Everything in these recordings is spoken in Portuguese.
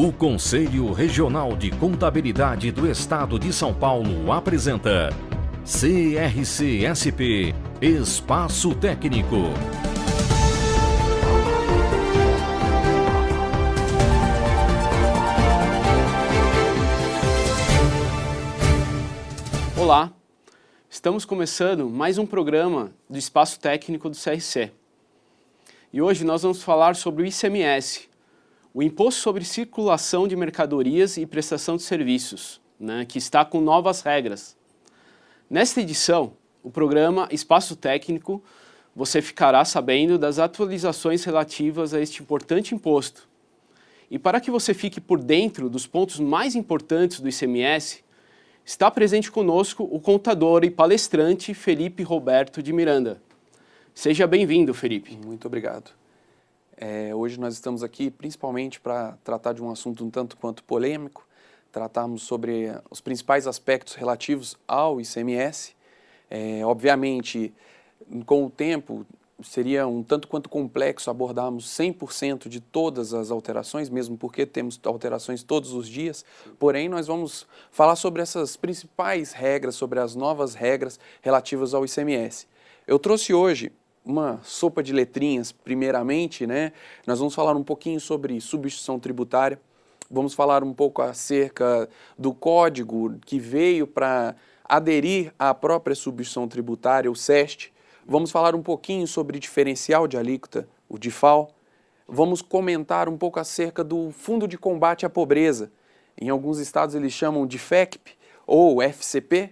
O Conselho Regional de Contabilidade do Estado de São Paulo apresenta CRC-SP Espaço Técnico. Olá, estamos começando mais um programa do Espaço Técnico do CRC. E hoje nós vamos falar sobre o ICMS, o Imposto sobre Circulação de Mercadorias e Prestação de Serviços, que está com novas regras. Nesta edição, o programa Espaço Técnico, você ficará sabendo das atualizações relativas a este importante imposto. E para que você fique por dentro dos pontos mais importantes do ICMS, está presente conosco o contador e palestrante Felipe Roberto de Miranda. Seja bem-vindo, Felipe. Muito obrigado. Hoje nós estamos aqui principalmente para tratar de um assunto um tanto quanto polêmico, tratarmos sobre os principais aspectos relativos ao ICMS. Obviamente, com o tempo, seria um tanto quanto complexo abordarmos 100% de todas as alterações, mesmo porque temos alterações todos os dias. Porém, nós vamos falar sobre essas principais regras, sobre as novas regras relativas ao ICMS. Eu trouxe hoje uma sopa de letrinhas, primeiramente, Nós vamos falar um pouquinho sobre substituição tributária, vamos falar um pouco acerca do código que veio para aderir à própria substituição tributária, o SEST. Vamos falar um pouquinho sobre diferencial de alíquota, o DIFAL. Vamos comentar um pouco acerca do Fundo de Combate à Pobreza. Em alguns estados eles chamam de FECP ou FCP.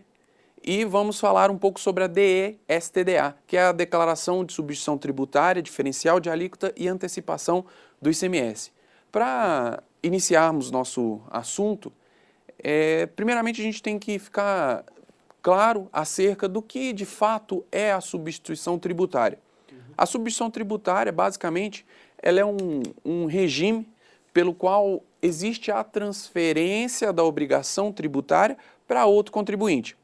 E vamos falar um pouco sobre a DE-STDA, que é a Declaração de Substituição Tributária, Diferencial de Alíquota e Antecipação do ICMS. Para iniciarmos nosso assunto, primeiramente a gente tem que ficar claro acerca do que de fato é a substituição tributária. A substituição tributária, basicamente, ela é um regime pelo qual existe a transferência da obrigação tributária para outro contribuinte.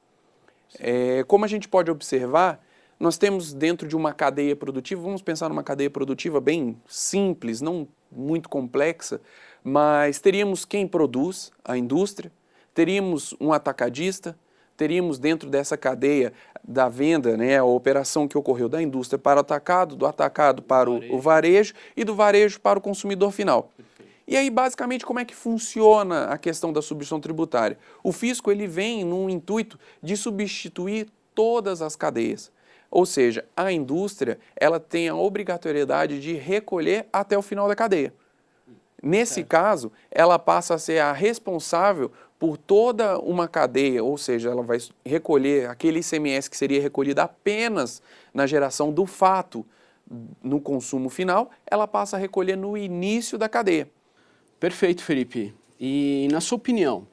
Como a gente pode observar, nós temos dentro de uma cadeia produtiva, vamos pensar numa cadeia produtiva bem simples, não muito complexa, mas teríamos quem produz, a indústria, teríamos um atacadista, teríamos dentro dessa cadeia da venda, a operação que ocorreu da indústria para o atacado, do atacado para o varejo e do varejo para o consumidor final. E aí, basicamente, como é que funciona a questão da substituição tributária? O fisco ele vem num intuito de substituir todas as cadeias. Ou seja, a indústria ela tem a obrigatoriedade de recolher até o final da cadeia. Nesse caso, ela passa a ser a responsável por toda uma cadeia, ou seja, ela vai recolher aquele ICMS que seria recolhido apenas na geração do fato no consumo final, ela passa a recolher no início da cadeia. Perfeito, Felipe. E, na sua opinião,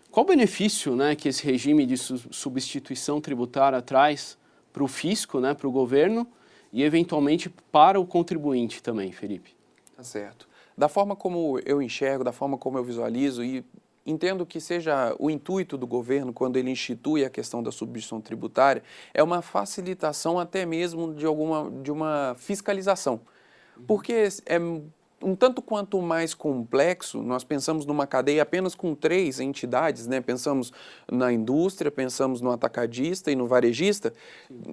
qual o benefício que esse regime de substituição tributária traz para o fisco, para o governo e, eventualmente, para o contribuinte também, Felipe? Tá certo. Da forma como eu enxergo, da forma como eu visualizo e entendo que seja o intuito do governo quando ele institui a questão da substituição tributária, é uma facilitação até mesmo de uma fiscalização. Porque é um tanto quanto mais complexo, nós pensamos numa cadeia apenas com 3 entidades, pensamos na indústria, pensamos no atacadista e no varejista,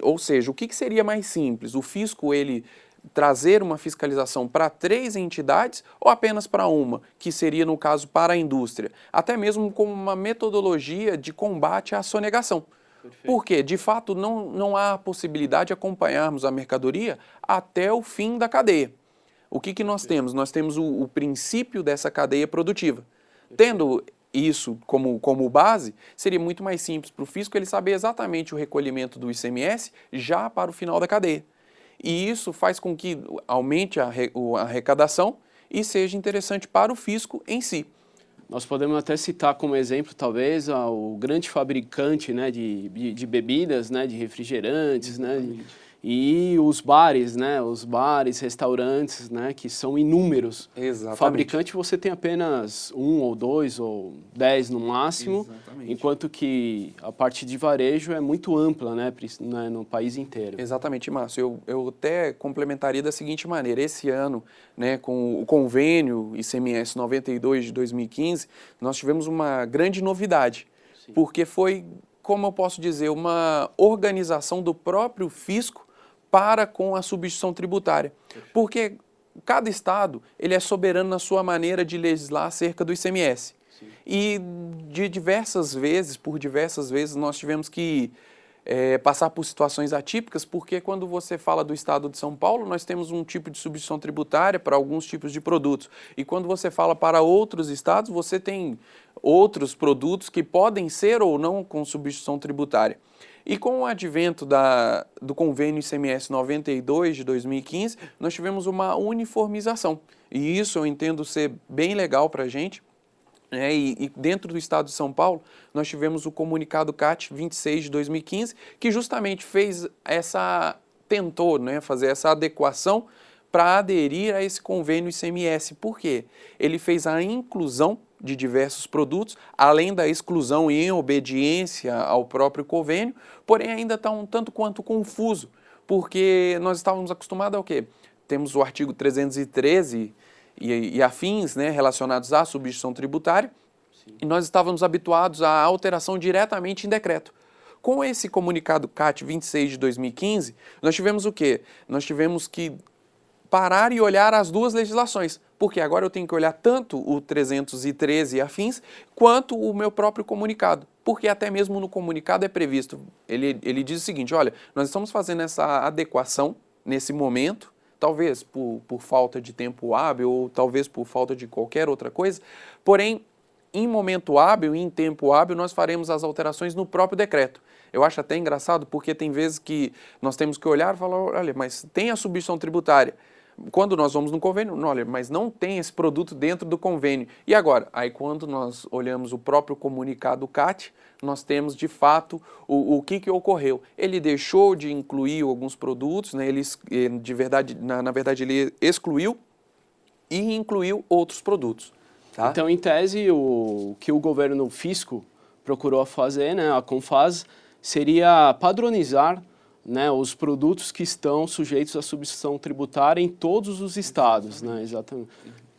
ou seja, o que seria mais simples? O fisco, ele trazer uma fiscalização para 3 entidades ou apenas para uma, que seria, no caso, para a indústria? Até mesmo como uma metodologia de combate à sonegação. Perfeito. Porque, de fato, não há possibilidade de acompanharmos a mercadoria até o fim da cadeia. O que nós temos? Nós temos o princípio dessa cadeia produtiva. Tendo isso como base, seria muito mais simples para o fisco ele saber exatamente o recolhimento do ICMS já para o final da cadeia. E isso faz com que aumente a arrecadação e seja interessante para o fisco em si. Nós podemos até citar como exemplo, talvez, o grande fabricante de bebidas, de refrigerantes, E os bares, né? Os bares, restaurantes, né? Que são inúmeros. Exatamente. Fabricante você tem apenas 1 ou 2 ou 10 no máximo. Exatamente. Enquanto que a parte de varejo é muito ampla, né? No país inteiro. Exatamente, Márcio. Eu até complementaria da seguinte maneira. Esse ano, né, com o convênio ICMS 92 de 2015, nós tivemos uma grande novidade. Sim. Porque foi, como eu posso dizer, uma organização do próprio fisco para com a substituição tributária. Porque cada estado ele é soberano na sua maneira de legislar acerca do ICMS. Sim. E por diversas vezes, nós tivemos que passar por situações atípicas, porque quando você fala do estado de São Paulo, nós temos um tipo de substituição tributária para alguns tipos de produtos. E quando você fala para outros estados, você tem outros produtos que podem ser ou não com substituição tributária. E com o advento do convênio ICMS 92 de 2015, nós tivemos uma uniformização. E isso eu entendo ser bem legal para a gente. E dentro do estado de São Paulo, nós tivemos o comunicado CAT 26 de 2015, que justamente tentou, né, fazer essa adequação para aderir a esse convênio ICMS. Por quê? Ele fez a inclusão de diversos produtos, além da exclusão em obediência ao próprio convênio, porém ainda está um tanto quanto confuso, porque nós estávamos acostumados ao quê? Temos o artigo 313 e afins, né, relacionados à substituição tributária. Sim. E nós estávamos habituados à alteração diretamente em decreto. Com esse comunicado CAT 26 de 2015, nós tivemos o quê? Nós tivemos que parar e olhar as duas legislações, porque agora eu tenho que olhar tanto o 313 e afins, quanto o meu próprio comunicado, porque até mesmo no comunicado é previsto, ele diz o seguinte, olha, nós estamos fazendo essa adequação nesse momento, talvez por falta de tempo hábil, ou talvez por falta de qualquer outra coisa, porém, em momento hábil e em tempo hábil, nós faremos as alterações no próprio decreto. Eu acho até engraçado, porque tem vezes que nós temos que olhar e falar, olha, mas tem a substituição tributária. Quando nós vamos no convênio, não, olha, mas não tem esse produto dentro do convênio. E agora? Aí quando nós olhamos o próprio comunicado CAT, nós temos de fato o que ocorreu. Ele deixou de incluir alguns produtos, né? Na verdade ele excluiu e incluiu outros produtos. Tá? Então, em tese, o que o governo fisco procurou fazer, né, a Confas, seria padronizar, né, os produtos que estão sujeitos à substituição tributária em todos os estados, né, exatamente.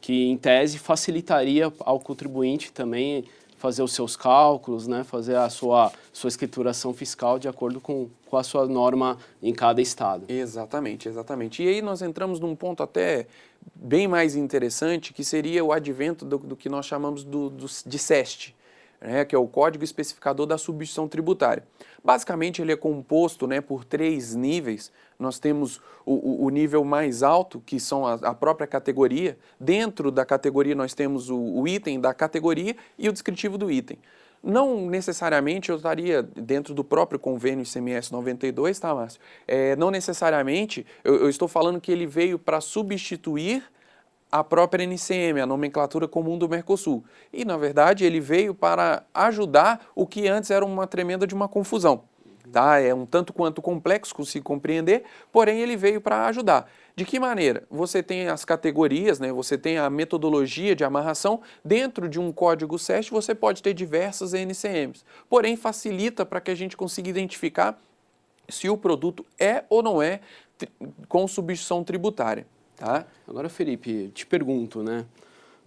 Que em tese facilitaria ao contribuinte também fazer os seus cálculos, né, fazer a sua escrituração fiscal de acordo com a sua norma em cada estado. Exatamente, exatamente. E aí nós entramos num ponto até bem mais interessante, que seria o advento do que nós chamamos de SEST, né, que é o Código Especificador da Substituição Tributária. Basicamente, ele é composto, né, por 3 níveis. Nós temos o nível mais alto, que são a própria categoria. Dentro da categoria, nós temos o item da categoria e o descritivo do item. Não necessariamente eu estaria dentro do próprio convênio ICMS 92, tá, Márcio? Não necessariamente eu estou falando que ele veio para substituir a própria NCM, a nomenclatura comum do Mercosul. E, na verdade, ele veio para ajudar o que antes era uma tremenda de uma confusão. Tá? É um tanto quanto complexo de se compreender, porém ele veio para ajudar. De que maneira? Você tem as categorias, né? Você tem a metodologia de amarração. Dentro de um código SEST você pode ter diversas NCMs. Porém, facilita para que a gente consiga identificar se o produto é ou não é com substituição tributária. Tá? Agora, Felipe, te pergunto, né?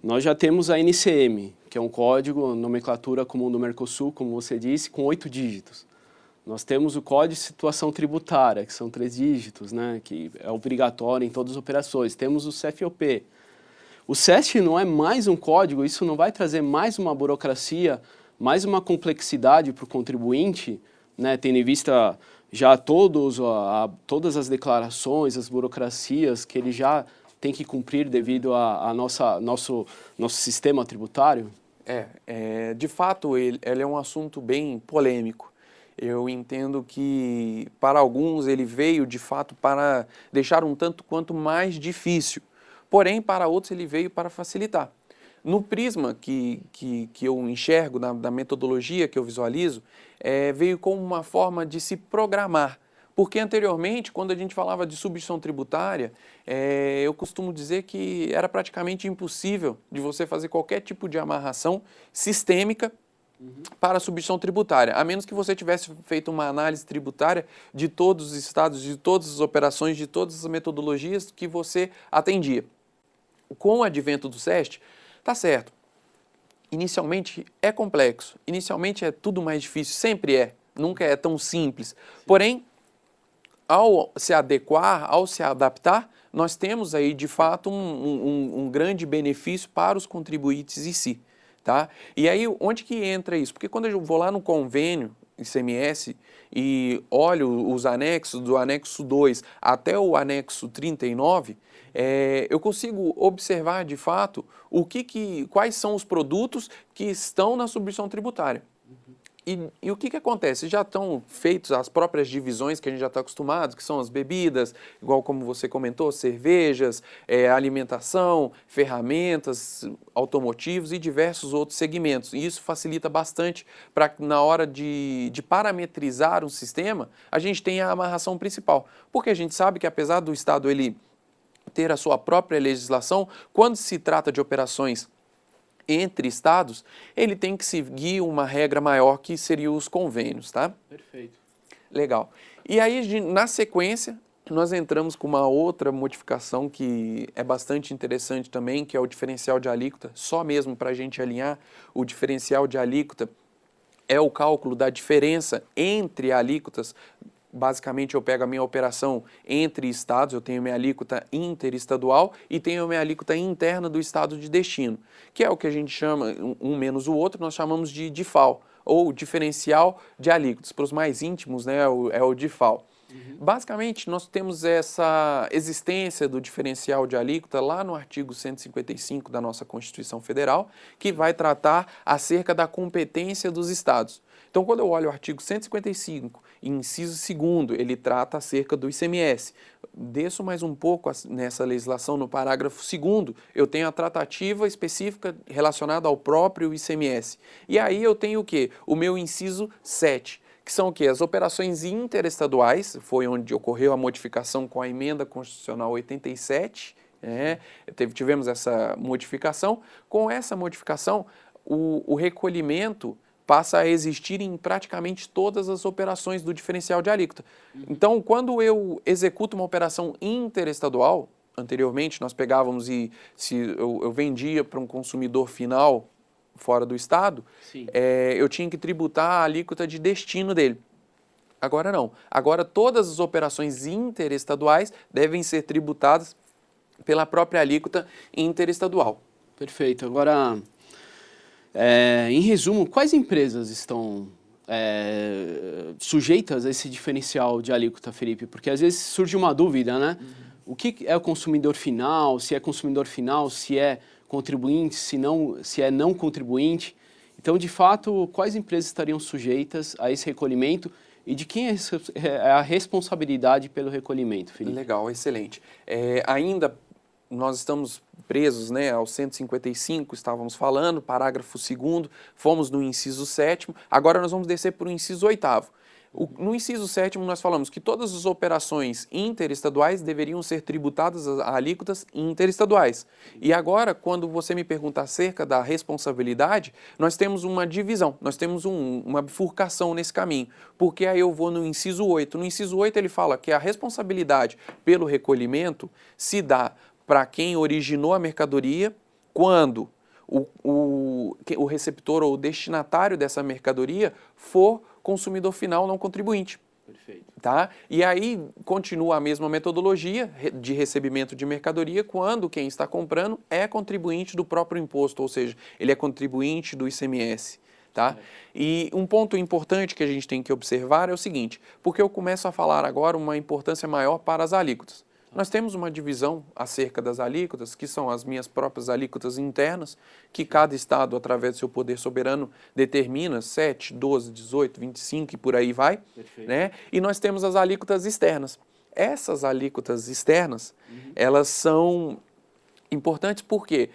Nós já temos a NCM, que é um código, nomenclatura comum do Mercosul, como você disse, com 8 dígitos. Nós temos o Código de Situação Tributária, que são 3 dígitos, né? Que é obrigatório em todas as operações. Temos o CFOP. O SEST não é mais um código, isso não vai trazer mais uma burocracia, mais uma complexidade para o contribuinte, né? Tendo em vista já todas as declarações, as burocracias que ele já tem que cumprir devido a nosso sistema tributário? De fato, ele é um assunto bem polêmico. Eu entendo que, para alguns, ele veio, de fato, para deixar um tanto quanto mais difícil. Porém, para outros, ele veio para facilitar. No prisma que eu enxergo, da metodologia que eu visualizo, veio como uma forma de se programar. Porque anteriormente, quando a gente falava de substituição tributária, eu costumo dizer que era praticamente impossível de você fazer qualquer tipo de amarração sistêmica para a substituição tributária, a menos que você tivesse feito uma análise tributária de todos os estados, de todas as operações, de todas as metodologias que você atendia. Com o advento do SEST, tá certo. Inicialmente é complexo, inicialmente é tudo mais difícil, sempre é, nunca é tão simples. Porém, ao se adequar, ao se adaptar, nós temos aí de fato um grande benefício para os contribuintes em si. Tá? E aí, onde que entra isso? Porque quando eu vou lá no convênio ICMS e olho os anexos, do anexo 2 até o anexo 39, eu consigo observar de fato quais são os produtos que estão na substituição tributária. E o que acontece? Já estão feitos as próprias divisões que a gente já está acostumado, que são as bebidas, igual como você comentou, cervejas, alimentação, ferramentas, automotivos e diversos outros segmentos. E isso facilita bastante para na hora de parametrizar um sistema, a gente tenha a amarração principal. Porque a gente sabe que apesar do Estado ele ter a sua própria legislação, quando se trata de operações entre estados, ele tem que seguir uma regra maior que seriam os convênios, tá? Perfeito. Legal. E aí, na sequência, nós entramos com uma outra modificação que é bastante interessante também, que é o diferencial de alíquota, só mesmo para a gente alinhar, o diferencial de alíquota é o cálculo da diferença entre alíquotas. Basicamente, eu pego a minha operação entre estados, eu tenho minha alíquota interestadual e tenho a minha alíquota interna do estado de destino, que é o que a gente chama, um menos o outro, nós chamamos de DIFAL, ou diferencial de alíquotas. Para os mais íntimos, né, é o DIFAL. Basicamente, nós temos essa existência do diferencial de alíquota lá no artigo 155 da nossa Constituição Federal, que vai tratar acerca da competência dos estados. Então, quando eu olho o artigo 155, inciso 2º, ele trata acerca do ICMS. Desço mais um pouco nessa legislação, no parágrafo 2º, eu tenho a tratativa específica relacionada ao próprio ICMS. E aí eu tenho o quê? O meu inciso 7, que são o quê? As operações interestaduais, foi onde ocorreu a modificação com a emenda constitucional 87, tivemos essa modificação. Com essa modificação, o recolhimento passa a existir em praticamente todas as operações do diferencial de alíquota. Então, quando eu executo uma operação interestadual, anteriormente nós pegávamos e se eu vendia para um consumidor final fora do estado, eu tinha que tributar a alíquota de destino dele. Agora não. Agora todas as operações interestaduais devem ser tributadas pela própria alíquota interestadual. Perfeito. Agora, em resumo, quais empresas estão sujeitas a esse diferencial de alíquota, Felipe? Porque às vezes surge uma dúvida, né? O que é o consumidor final, se é consumidor final, se é contribuinte, se é não contribuinte. Então, de fato, quais empresas estariam sujeitas a esse recolhimento e de quem é a responsabilidade pelo recolhimento, Felipe? Legal, excelente. Ainda nós estamos presos, né, ao 155, estávamos falando, parágrafo 2º, fomos no inciso 7º, agora nós vamos descer para o inciso 8º. No inciso 7º nós falamos que todas as operações interestaduais deveriam ser tributadas a alíquotas interestaduais. E agora, quando você me pergunta acerca da responsabilidade, nós temos uma divisão, nós temos uma bifurcação nesse caminho, porque aí eu vou no inciso 8. No inciso 8 ele fala que a responsabilidade pelo recolhimento se dá para quem originou a mercadoria quando o receptor ou o destinatário dessa mercadoria for consumidor final não contribuinte. Perfeito. Tá? E aí continua a mesma metodologia de recebimento de mercadoria quando quem está comprando é contribuinte do próprio imposto, ou seja, ele é contribuinte do ICMS. Tá? E um ponto importante que a gente tem que observar é o seguinte, porque eu começo a falar agora uma importância maior para as alíquotas. Nós temos uma divisão acerca das alíquotas, que são as minhas próprias alíquotas internas, que cada estado, através do seu poder soberano, determina 7, 12, 18, 25 e por aí vai. Né? E nós temos as alíquotas externas. Essas alíquotas externas, elas são importantes por quê?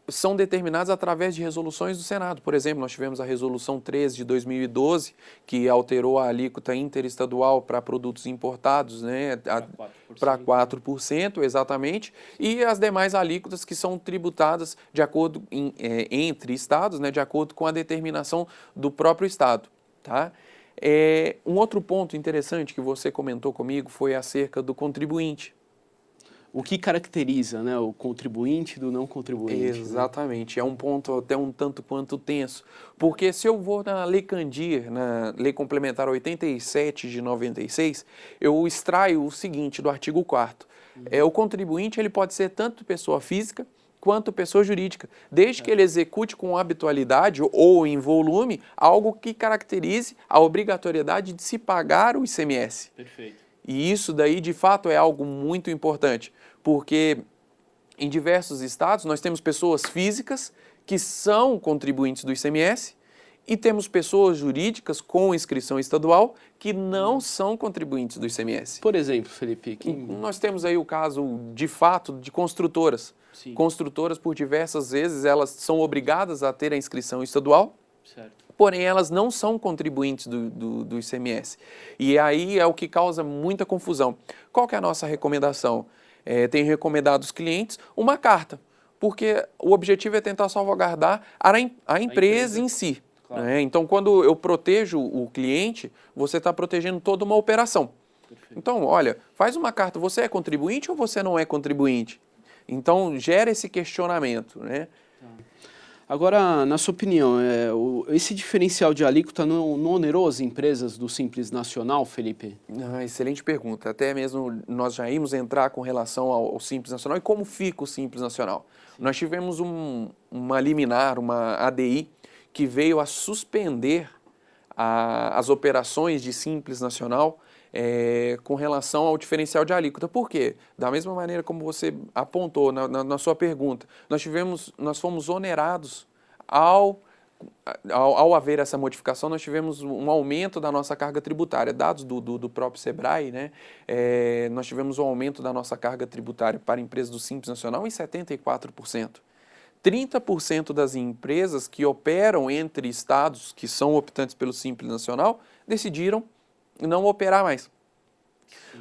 são determinadas através de resoluções do Senado. Por exemplo, nós tivemos a Resolução 13 de 2012, que alterou a alíquota interestadual para produtos importados, né, para 4%, exatamente, e as demais alíquotas que são tributadas de acordo entre estados, né, de acordo com a determinação do próprio estado. Tá? Um outro ponto interessante que você comentou comigo foi acerca do contribuinte. O que caracteriza, né, o contribuinte do não contribuinte? Exatamente, é um ponto até um tanto quanto tenso, porque se eu vou na Lei Candir, na Lei Complementar 87 de 96, eu extraio o seguinte do artigo 4º. O contribuinte ele pode ser tanto pessoa física quanto pessoa jurídica, desde que ele execute com habitualidade ou em volume algo que caracterize a obrigatoriedade de se pagar o ICMS. Perfeito. E isso daí, de fato, é algo muito importante, porque em diversos estados nós temos pessoas físicas que são contribuintes do ICMS e temos pessoas jurídicas com inscrição estadual que não são contribuintes do ICMS. Por exemplo, Felipe, nós temos aí o caso, de fato, de construtoras. Sim. Construtoras, por diversas vezes, elas são obrigadas a ter a inscrição estadual. Certo. Porém, elas não são contribuintes do ICMS. E aí é o que causa muita confusão. Qual que é a nossa recomendação? Tem recomendado aos clientes uma carta, porque o objetivo é tentar salvaguardar a empresa em si. Claro. Né? Então, quando eu protejo o cliente, você está protegendo toda uma operação. Perfeito. Então, olha, faz uma carta, você é contribuinte ou você não é contribuinte? Então, gera esse questionamento, né? Agora, na sua opinião, esse diferencial de alíquota não onerou as empresas do Simples Nacional, Felipe? Excelente pergunta. Até mesmo nós já íamos entrar com relação ao Simples Nacional e como fica o Simples Nacional. Sim. Nós tivemos uma liminar, uma ADI, que veio a suspender as operações de Simples Nacional com relação ao diferencial de alíquota. Por quê? Da mesma maneira como você apontou na sua pergunta, nós fomos onerados ao haver essa modificação, nós tivemos um aumento da nossa carga tributária. Dados do próprio Sebrae, né, nós tivemos um aumento da nossa carga tributária para empresas do Simples Nacional em 74%. 30% das empresas que operam entre estados que são optantes pelo Simples Nacional decidiram não operar mais.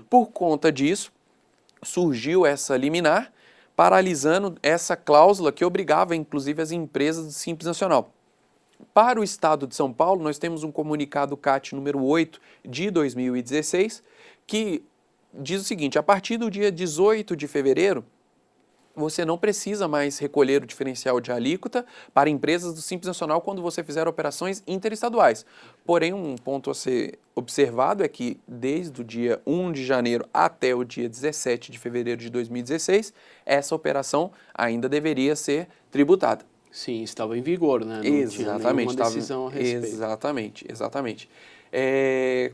Por conta disso, surgiu essa liminar, paralisando essa cláusula que obrigava, inclusive, as empresas do Simples Nacional. Para o estado de São Paulo, nós temos um comunicado CAT número 8 de 2016, que diz o seguinte: a partir do dia 18 de fevereiro, você não precisa mais recolher o diferencial de alíquota para empresas do Simples Nacional quando você fizer operações interestaduais. Porém, um ponto a ser observado é que desde o dia 1 de janeiro até o dia 17 de fevereiro de 2016, essa operação ainda deveria ser tributada. Sim, estava em vigor, né? Não exatamente, tinha nenhuma decisão a respeito. Exatamente.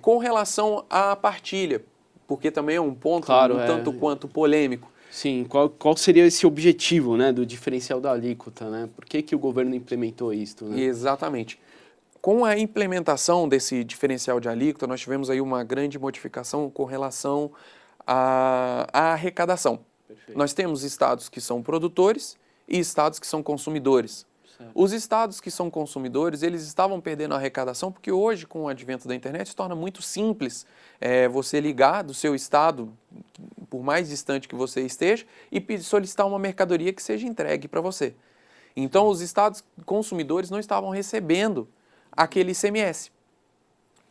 Com relação à partilha, porque também é um ponto tanto quanto polêmico. Sim, qual seria esse objetivo, né, do diferencial da alíquota, né? Por que o governo implementou isso? Né? Exatamente. Com a implementação desse diferencial de alíquota, nós tivemos aí uma grande modificação com relação à arrecadação. Perfeito. Nós temos estados que são produtores e estados que são consumidores. Certo. Os estados que são consumidores, eles estavam perdendo a arrecadação porque hoje, com o advento da internet, se torna muito simples você ligar do seu estado, por mais distante que você esteja, e solicitar uma mercadoria que seja entregue para você. Então, os estados consumidores não estavam recebendo aquele ICMS.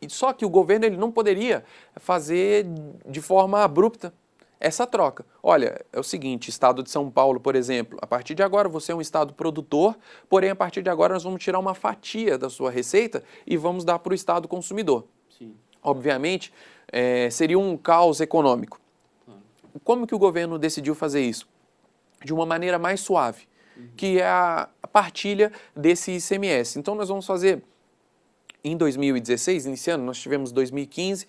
Só que o governo ele não poderia fazer de forma abrupta essa troca. Olha, é o seguinte, estado de São Paulo, por exemplo, a partir de agora você é um estado produtor, porém a partir de agora nós vamos tirar uma fatia da sua receita e vamos dar para o estado consumidor. Sim. Obviamente, seria um caos econômico. Como que o governo decidiu fazer isso? De uma maneira mais suave, que é a partilha desse ICMS. Então nós vamos fazer em 2016, iniciando, nós tivemos 2015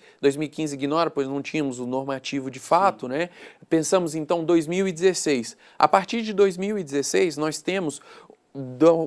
ignora, pois não tínhamos o normativo de fato, né? Pensamos então 2016. A partir de 2016, nós temos,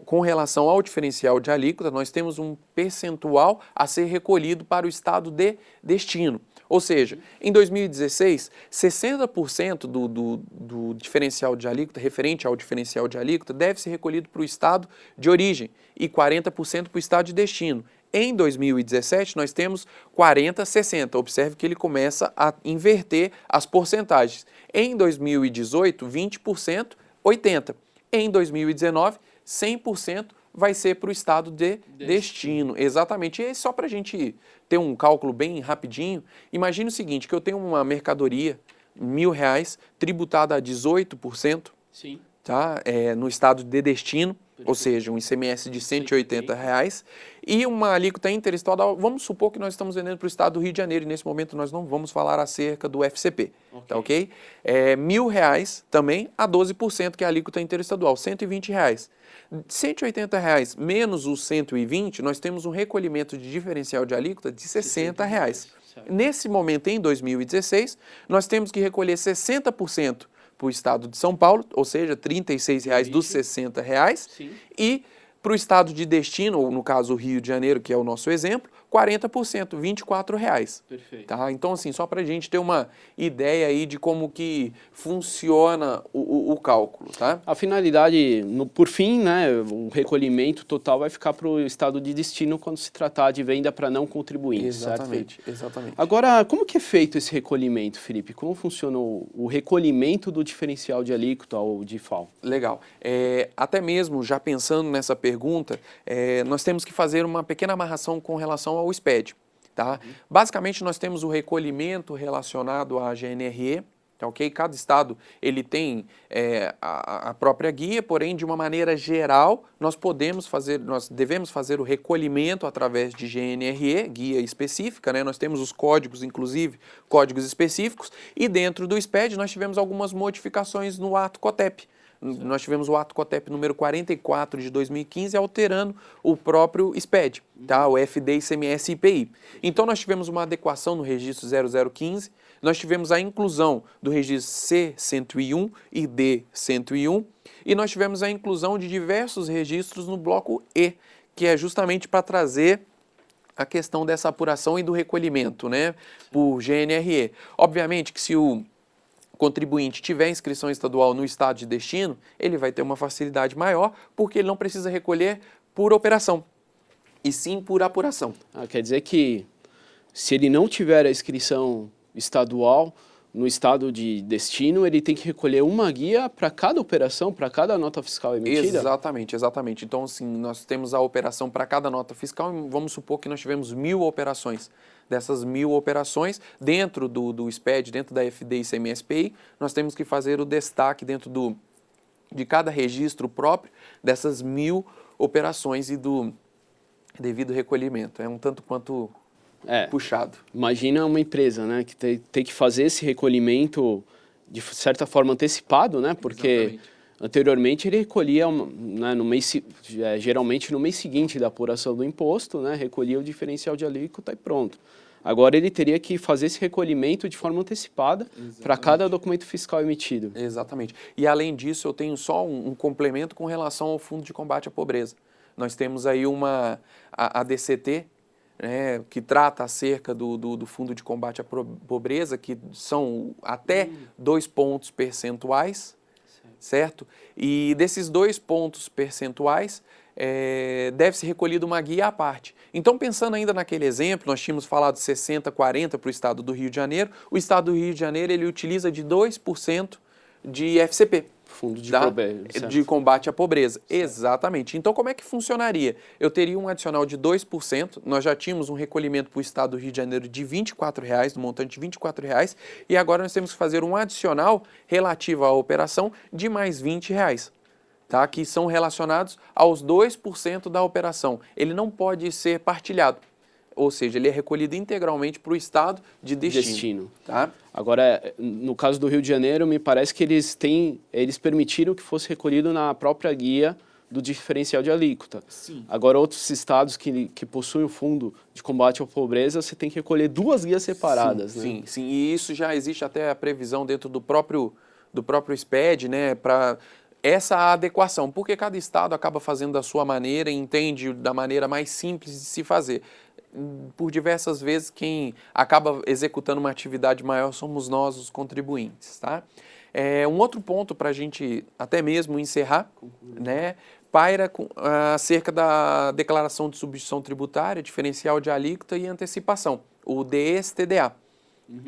com relação ao diferencial de alíquota, nós temos um percentual a ser recolhido para o estado de destino. Ou seja, em 2016, 60% do diferencial de alíquota, referente ao diferencial de alíquota, deve ser recolhido para o estado de origem e 40% para o estado de destino. Em 2017, nós temos 40-60. Observe que ele começa a inverter as porcentagens. Em 2018, 20%, 80%. Em 2019, 100% vai ser para o estado de destino. Exatamente. E aí, só para a gente ter um cálculo bem rapidinho, imagine o seguinte, que eu tenho uma mercadoria, R$1.000, tributada a 18%, Sim. tá? No estado de destino, ou seja, um ICMS de R$180, e uma alíquota interestadual, vamos supor que nós estamos vendendo para o estado do Rio de Janeiro, e nesse momento nós não vamos falar acerca do FCP, tá ok? R$1.000 também a 12%, que é a alíquota interestadual, R$120. R$180 menos os 120, nós temos um recolhimento de diferencial de alíquota de R$60. Nesse momento, em 2016, nós temos que recolher 60% para o estado de São Paulo, ou seja, R$36 dos R$60, Sim. e para o estado de destino, ou no caso o Rio de Janeiro, que é o nosso exemplo, 40%, R$24. Perfeito. Tá? Então, assim, só para a gente ter uma ideia aí de como que funciona o cálculo, tá? A finalidade, por fim, né, o recolhimento total vai ficar para o estado de destino quando se tratar de venda para não contribuintes, certo, Felipe? Exatamente. Agora, como que é feito esse recolhimento, Felipe? Como funciona o recolhimento do diferencial de alíquota ou de FAO? Legal. Até mesmo, já pensando nessa pergunta, nós temos que fazer uma pequena amarração com relação ao SPED. Tá? Basicamente, nós temos o recolhimento relacionado à GNRE, tá, ok? Cada estado ele tem a própria guia, porém, de uma maneira geral, nós devemos fazer o recolhimento através de GNRE, guia específica, né? Nós temos os códigos, inclusive, códigos específicos, e dentro do SPED nós tivemos algumas modificações no ato COTEP. Nós tivemos o ato COTEP número 44 de 2015 alterando o próprio SPED, tá? O FD, ICMS e IPI. Então nós tivemos uma adequação no registro 0015, nós tivemos a inclusão do registro C101 e D101 e nós tivemos a inclusão de diversos registros no bloco E, que é justamente para trazer a questão dessa apuração e do recolhimento, né, por GNRE. Obviamente que se o contribuinte tiver inscrição estadual no estado de destino, ele vai ter uma facilidade maior, porque ele não precisa recolher por operação, e sim por apuração. Quer dizer que se ele não tiver a inscrição estadual no estado de destino, ele tem que recolher uma guia para cada operação, para cada nota fiscal emitida? Exatamente, exatamente. Então, assim, nós temos a operação para cada nota fiscal, e vamos supor que nós tivemos 1.000 operações. Dessas 1.000 operações, dentro do SPED, dentro da FD e ICMS-PI, nós temos que fazer o destaque dentro de cada registro próprio dessas 1.000 operações e do devido recolhimento. É um tanto quanto puxado. Imagina uma empresa, né, que tem que fazer esse recolhimento de certa forma antecipado, né, porque exatamente. Anteriormente ele recolhia, né, geralmente no mês seguinte da apuração do imposto, né, recolhia o diferencial de alíquota e pronto. Agora ele teria que fazer esse recolhimento de forma antecipada para cada documento fiscal emitido. Exatamente. E além disso, eu tenho só um complemento com relação ao Fundo de Combate à Pobreza. Nós temos aí a DCT, né, que trata acerca do Fundo de Combate à Pobreza, que são até 2 pontos percentuais, certo? E desses 2 pontos percentuais, deve ser recolhida uma guia à parte. Então, pensando ainda naquele exemplo, nós tínhamos falado 60-40 para o estado do Rio de Janeiro. O estado do Rio de Janeiro ele utiliza de 2% de FCP. Fundo de de combate à pobreza. Certo. Exatamente. Então, como é que funcionaria? Eu teria um adicional de 2%, nós já tínhamos um recolhimento para o estado do Rio de Janeiro de R$24, no montante de R$24, e agora nós temos que fazer um adicional relativo à operação de mais R$20. Tá? Que são relacionados aos 2% da operação. Ele não pode ser partilhado, ou seja, ele é recolhido integralmente para o estado de destino. Tá? Agora, no caso do Rio de Janeiro, me parece que eles permitiram que fosse recolhido na própria guia do diferencial de alíquota. Sim. Agora, outros estados que possuem o Fundo de Combate à Pobreza, você tem que recolher 2 guias separadas. Sim, né? Sim. E isso já existe até a previsão dentro do próprio SPED, né, para essa adequação, porque cada estado acaba fazendo da sua maneira e entende da maneira mais simples de se fazer. por diversas vezes, quem acaba executando uma atividade maior somos nós, os contribuintes, tá? Um outro ponto para a gente até mesmo encerrar, né, paira acerca da declaração de substituição tributária, diferencial de alíquota e antecipação, o DSTDA.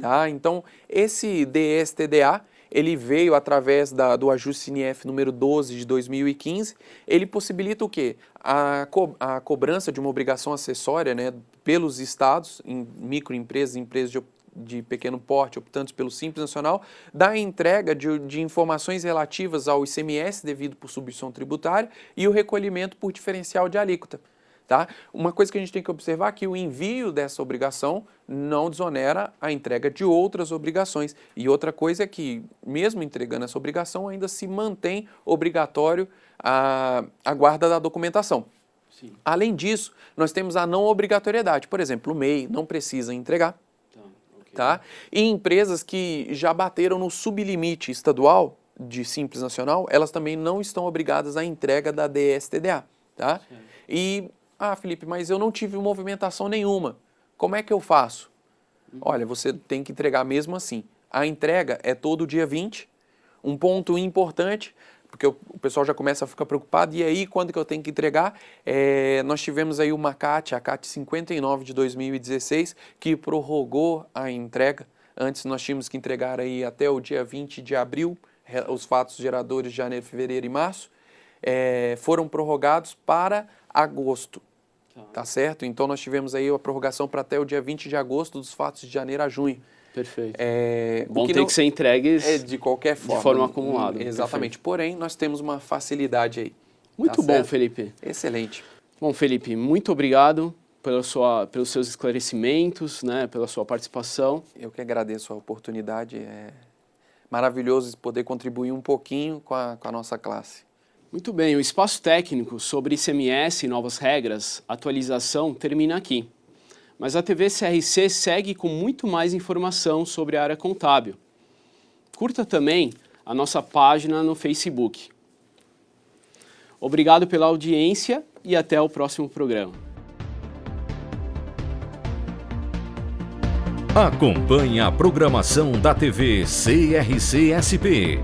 Tá? Então, esse DSTDA, ele veio através do ajuste CNF número 12 de 2015, ele possibilita o quê? A cobrança de uma obrigação acessória, né, pelos estados, em microempresas, empresas de pequeno porte, optantes pelo Simples Nacional, da entrega de informações relativas ao ICMS devido por substituição tributária e o recolhimento por diferencial de alíquota. Tá? Uma coisa que a gente tem que observar é que o envio dessa obrigação não desonera a entrega de outras obrigações. E outra coisa é que, mesmo entregando essa obrigação, ainda se mantém obrigatório a guarda da documentação. Sim. Além disso, nós temos a não obrigatoriedade. Por exemplo, o MEI não precisa entregar. Tá? E empresas que já bateram no sublimite estadual de Simples Nacional, elas também não estão obrigadas à entrega da DSTDA. Tá? E, Felipe, mas eu não tive movimentação nenhuma. Como é que eu faço? Olha, você tem que entregar mesmo assim. A entrega é todo dia 20. Um ponto importante, porque o pessoal já começa a ficar preocupado, e aí quando que eu tenho que entregar? Nós tivemos aí a CAT 59 de 2016, que prorrogou a entrega. Antes nós tínhamos que entregar aí até o dia 20 de abril, os fatos geradores de janeiro, fevereiro e março, foram prorrogados para agosto. Tá certo? Então nós tivemos aí a prorrogação para até o dia 20 de agosto dos fatos de janeiro a junho. Perfeito. Vão ter que ser entregues de qualquer forma. De forma acumulada. Exatamente. Perfeito. Porém, nós temos uma facilidade aí. Muito bom, certo? Felipe. Excelente. Bom, Felipe, muito obrigado pelos seus esclarecimentos, né, pela sua participação. Eu que agradeço a oportunidade. É maravilhoso poder contribuir um pouquinho com a nossa classe. Muito bem, o espaço técnico sobre ICMS e novas regras, atualização, termina aqui. Mas a TV CRC segue com muito mais informação sobre a área contábil. Curta também a nossa página no Facebook. Obrigado pela audiência e até o próximo programa. Acompanhe a programação da TV CRC-SP.